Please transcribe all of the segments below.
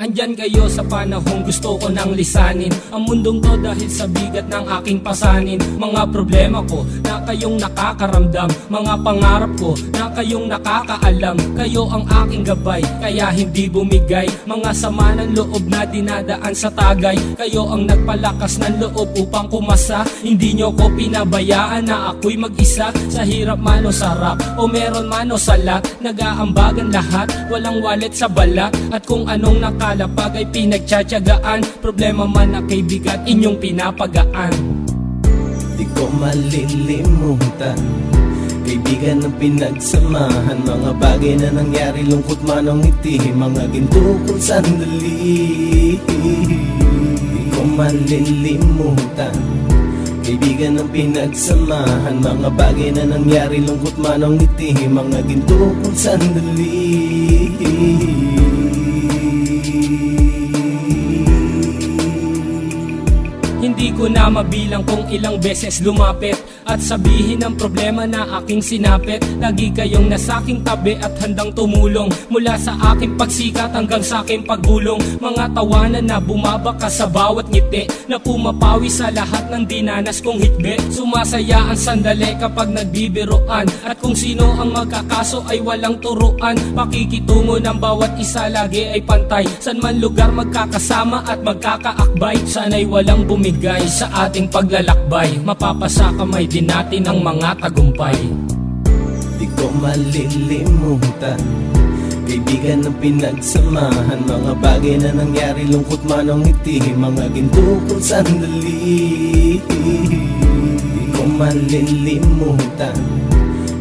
Andyan kayo sa panahong gusto ko nang lisanin ang mundong to dahil sa bigat ng aking pasanin. Mga problema ko na kayong nakakaramdam, mga pangarap ko na kayong nakakaalam. Kayo ang aking gabay, kaya hindi bumigay. Mga sama ng loob na dinadaan sa tagay, kayo ang nagpalakas ng loob upang kumasa. Hindi nyo ko pinabayaan na ako'y mag-isa. Sa hirap man o sarap, o meron man o salat, nag-aambagan lahat, walang wallet sa balat. At kung anong nakalapag ay pinagtsatsagaan, problema man na kaibigan, inyong pinapagaan. Di ko malilimutan, kaibigan ng pinagsamahan, mga bagay na nangyari, lungkot man o ngiti, mga ginto kong sandali. Di ko malilimutan, kaibigan ng pinagsamahan, mga bagay na nangyari, lungkot man o ngiti, mga ginto kong sandali. Hindi ko na mabilang kung ilang beses lumapit at sabihin ang problema na aking sinapit. Lagi kayong nasa aking tabi at handang tumulong, mula sa aking pagsikat hanggang sa aking paggulong. Mga tawanan na bumabaka sa bawat ngiti, na pumapawi sa lahat ng dinanas kong hitbe. Sumasaya ang sandali kapag nagbibiroan, at kung sino ang magkakaso ay walang turuan. Pakikitungo ng bawat isa lagi ay pantay, san man lugar magkakasama at magkakaakbay. Sana'y walang bumigay sa ating paglalakbay, mapapasa kamay din natin ang mga tagumpay. Di ko malilimutan, kaibigan ng pinagsamahan, mga bagay na nangyari, lungkot man o ngiti, mga ginto kong sandali. Di ko malilimutan,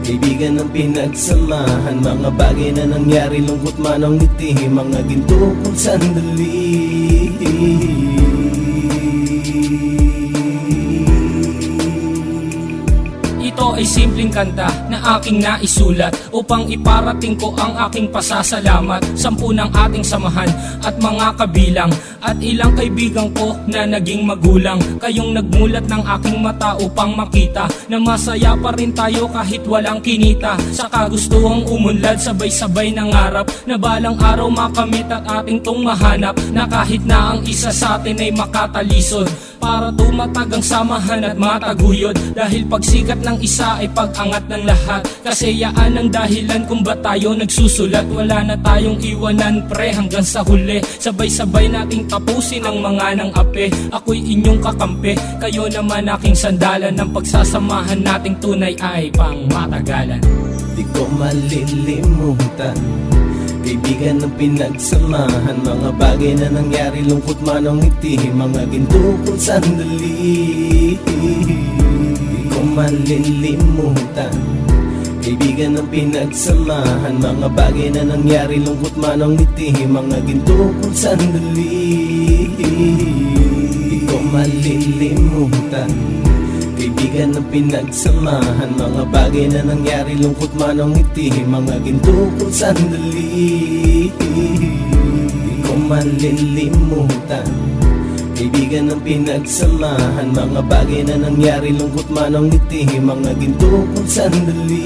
kaibigan ng pinagsamahan, mga bagay na nangyari, lungkot man o ngiti, mga ginto kong sandali. Ito ay simpleng kanta na aking naisulat upang iparating ko ang aking pasasalamat. 10 ng ating samahan at mga kabilang, at ilang kaibigan ko na naging magulang. Kayong nagmulat ng aking mata upang makita na masaya pa rin tayo kahit walang kinita. Sa kagustuhang umunlad, sabay-sabay nangarap na balang araw makamit at ating tong mahanap, na kahit na ang isa sa atin ay makatalisod, para tumatag ang samahan at mataguyod. Dahil pagsikat ng isa ay pag-angat ng lahat, kasi yaan ang dahilan kung ba't tayo nagsusulat. Wala na tayong iwanan pre hanggang sa huli, sabay-sabay nating tapusin ang mga nang ape. Ako'y inyong kakampi, kayo naman aking sandalan, ng pagsasamahan nating tunay ay pang matagalan. Di ko malilimutan, kaibigan ng pinagsamahan, mga bagay na nangyari, lungkot man o ngiti, mga ginto kong sandali. Di ko malilimutan, kaibigan ng pinagsamahan, mga bagay na nangyari, lungkot man o ngiti, mga ginto kong sandali. Di ko malilimutan, kaibigan ng pinagsamahan, mga bagay na nangyari, lungkot man o ngiti, mga ginto kong sandali. Di ko malilimutan, kaibigan ng pinagsamahan, mga bagay na nangyari, lungkot man o ngiti, mga ginto kong sandali.